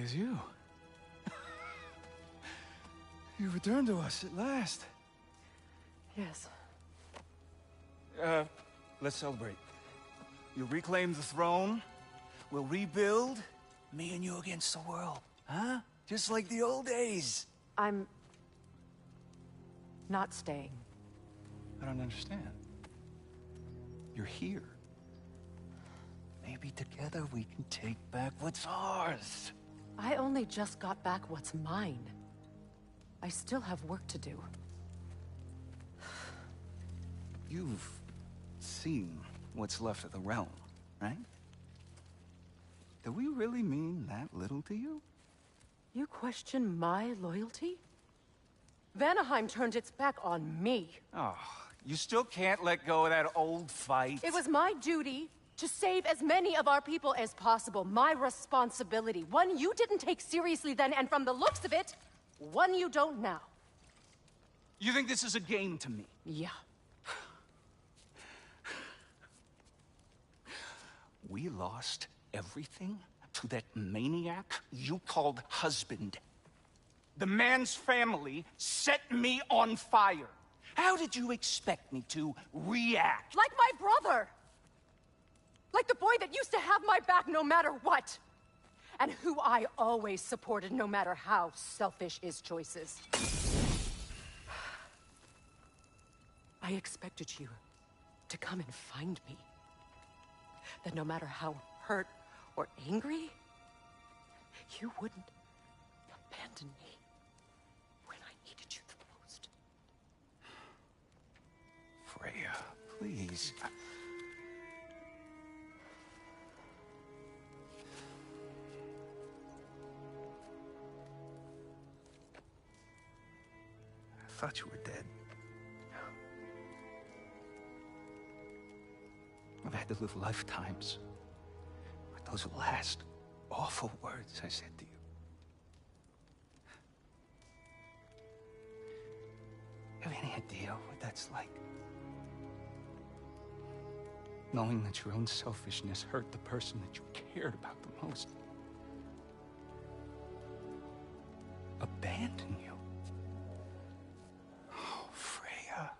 There's you. You returned to us at last. Yes. Let's celebrate. You reclaim the throne. We'll rebuild. Me and you against the world. Huh? Just like the old days. I'm... not staying. I don't understand. You're here. Maybe together we can take back what's ours. I only just got back what's mine. I still have work to do. You've seen what's left of the realm, right? Do we really mean that little to you? You question my loyalty? Vanaheim turned its back on me. Oh, you still can't let go of that old fight. It was my duty to save as many of our people as possible. My responsibility. One you didn't take seriously then, and from the looks of it, one you don't now. You think this is a game to me? Yeah. We lost everything to that maniac you called husband. The man's family set me on fire. How did you expect me to react? Like my brother! Like the boy that used to have my back no matter what! And who I always supported no matter how selfish his choices. I expected you to come and find me. That no matter how hurt or angry, you wouldn't abandon me when I needed you the most. Freya, please. I thought you were dead. I've had to live lifetimes with those last awful words I said to you. You have any idea what that's like? Knowing that your own selfishness hurt the person that you cared about the most. Abandon you. Oh, Freya.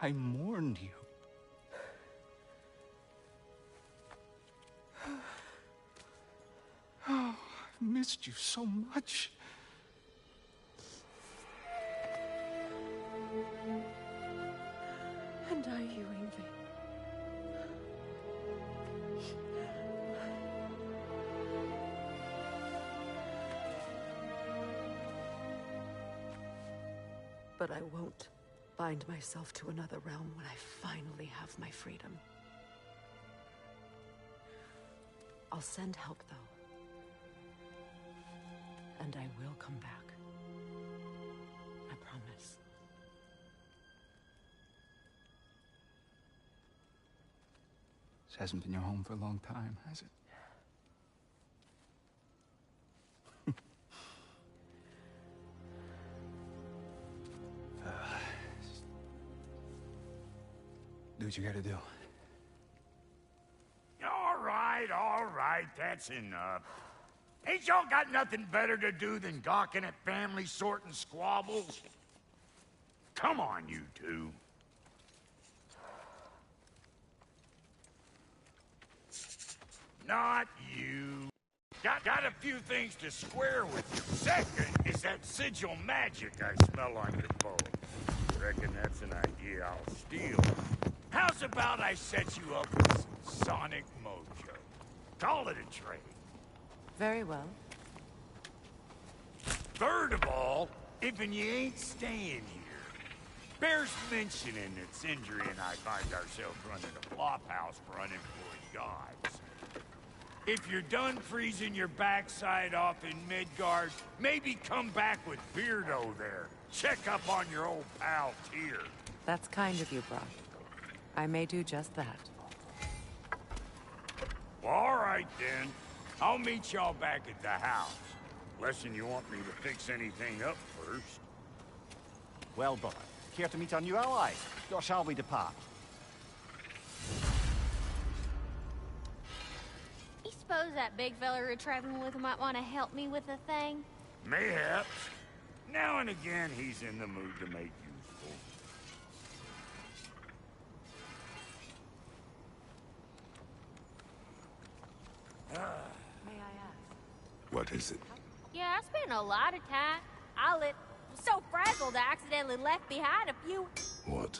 I mourned you. Oh, I've missed you so much. And I, you, Ingvi. But I won't bind myself to another realm when I finally have my freedom. I'll send help, though. And I will come back. I promise. This hasn't been your home for a long time, has it? Do what you gotta do. All right, that's enough. Ain't y'all got nothing better to do than gawking at family sorting squabbles? Come on, you two. Not you. Got a few things to square with you. Second is that sigil magic I smell on your bow. Reckon that's an idea I'll steal. How's about I set you up with some sonic mojo? Call it a trade. Very well. Third of all, if you ain't staying here, bears mentioning that Sindri and I find ourselves running a flop house for unemployed gods. If you're done freezing your backside off in Midgard, maybe come back with Beardo there. Check up on your old pal Tyr. That's kind of you, Brock. I may do just that. All right, then. I'll meet y'all back at the house. Unless you want me to fix anything up first. Well, brother, care to meet our new ally? Or shall we depart? You suppose that big fella you're traveling with might want to help me with a thing? Mayhaps. Now and again, he's in the mood to make useful. May I ask? What is it? Yeah, I spent a lot of time. Was so frazzled I accidentally left behind a few. What?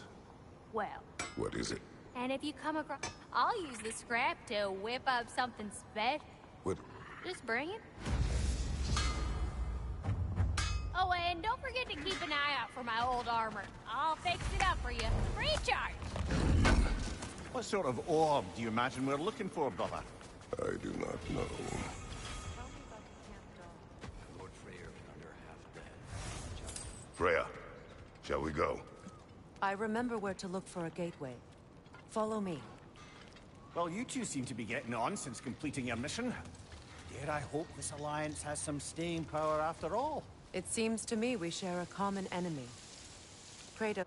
Well, What is it? and if you come across, I'll use the scrap to whip up something special. What? Just bring it. Oh, and don't forget to keep an eye out for my old armor. I'll fix it up for you. Free charge. What sort of orb do you imagine we're looking for, brother? I do not know. Freya, shall we go? I remember where to look for a gateway. Follow me. Well, you two seem to be getting on since completing your mission. Dare I hope this alliance has some staying power after all? It seems to me we share a common enemy. Kratos.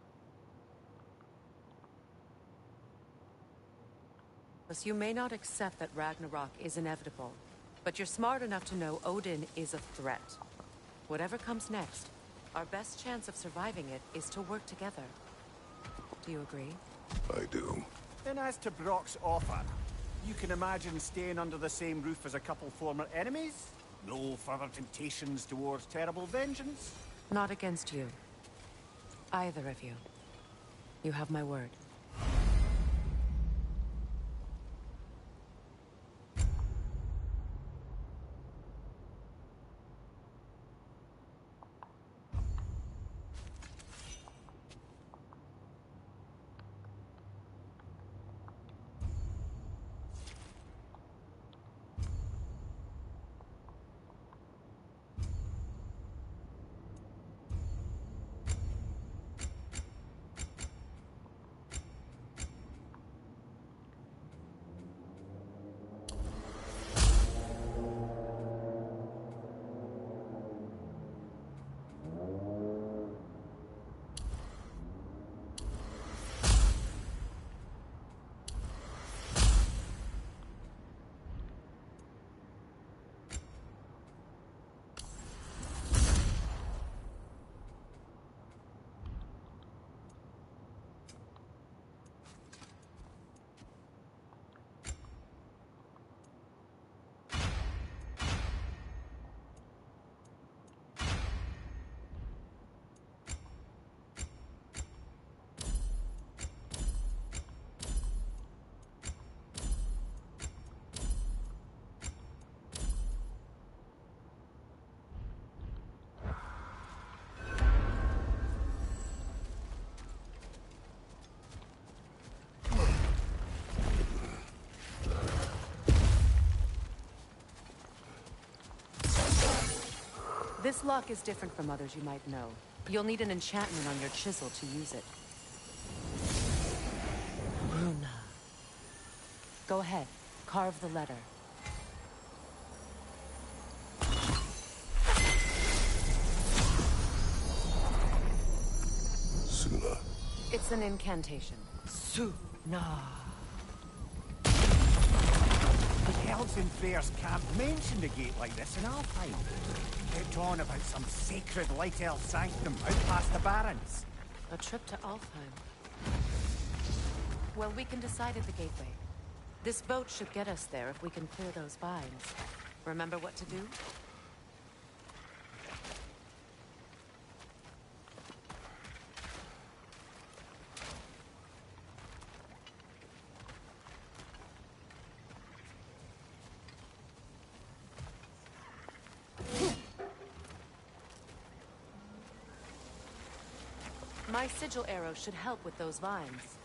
You may not accept that Ragnarok is inevitable, but you're smart enough to know Odin is a threat. Whatever comes next, our best chance of surviving it is to work together. Do you agree? I do. Then as to Brock's offer, you can imagine staying under the same roof as a couple former enemies? No further temptations towards terrible vengeance? Not against you. Either of you. You have my word. This lock is different from others you might know. You'll need an enchantment on your chisel to use it. Runa. Go ahead. Carve the letter. Suna. It's an incantation. Suna. The elves in Freyr's camp mentioned a gate like this in Alfheim. Kept on about some sacred light elf sanctum out past the Barrens. A trip to Alfheim. Well, we can decide at the gateway. This boat should get us there if we can clear those vines. Remember what to do? My sigil arrow should help with those vines.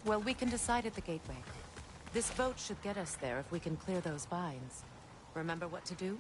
Well, we can decide at the gateway. This boat should get us there if we can clear those vines. Remember what to do?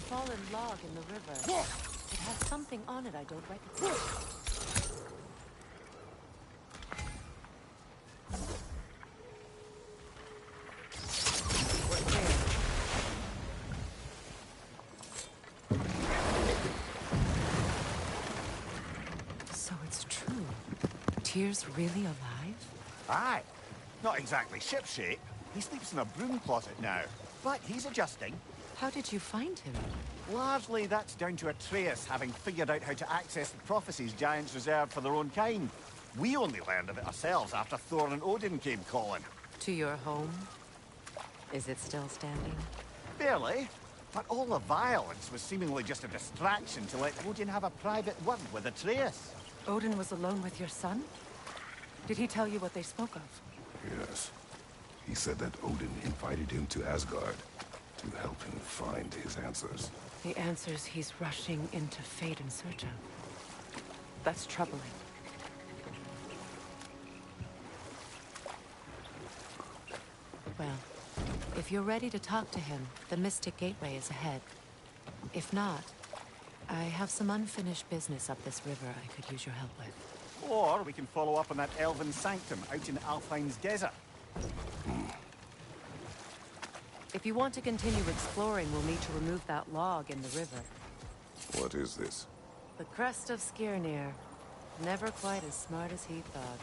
Fallen log in the river. It has something on it I don't recognize. So it's true. Tyr's really alive? Aye. Not exactly shipshape. He sleeps in a broom closet now. But he's adjusting. How did you find him? Largely, that's down to Atreus having figured out how to access the prophecies giants reserved for their own kind. We only learned of it ourselves after Thor and Odin came calling. To your home? Is it still standing? Barely. But all the violence was seemingly just a distraction to let Odin have a private word with Atreus. Odin was alone with your son? Did he tell you what they spoke of? Yes. He said that Odin invited him to Asgard to help him find his answers. The answers he's rushing into fate in search of. That's troubling. Well, if you're ready to talk to him, the Mystic Gateway is ahead. If not, I have some unfinished business up this river I could use your help with. Or we can follow up on that elven sanctum out in Alfine's desert. If you want to continue exploring, we'll need to remove that log in the river. What is this? The crest of Skirnir. Never quite as smart as he thought.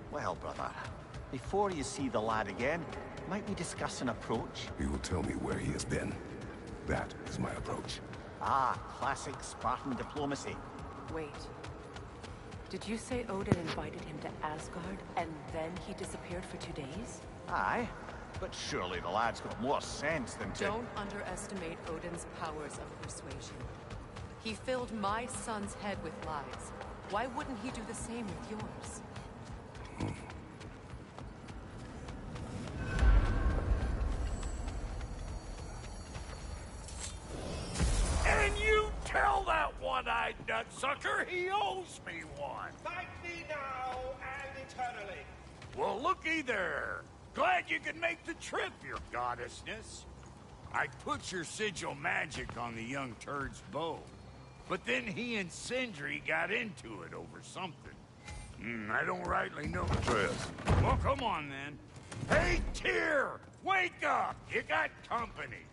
Well, brother, before you see the lad again, might we discuss an approach? He will tell me where he has been. That is my approach. Ah, classic Spartan diplomacy. Wait. Did you say Odin invited him to Asgard, and then he disappeared for 2 days? Aye, but surely the lad's got more sense than to... Don't underestimate Odin's powers of persuasion. He filled my son's head with lies. Why wouldn't he do the same with yours? And you tell that one-eyed nutsucker he owes me one. Thank me now and eternally. Well, looky there. Glad you could make the trip, your goddessness. I put your sigil magic on the young turd's bow. But then he and Sindri got into it over something. I don't rightly know. Well, come on then. Hey, Tyr! Wake up! You got company.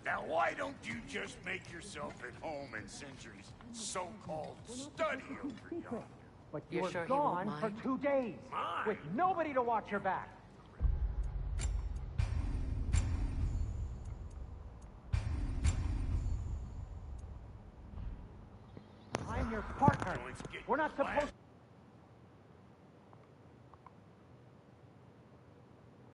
Now, why don't you just make yourself at home in Sindri's so-called study over yonder? But You're you were sure he won't gone for mind? 2 days, Mind? with nobody to watch your back. I'm your partner. It's getting We're not quiet. supposed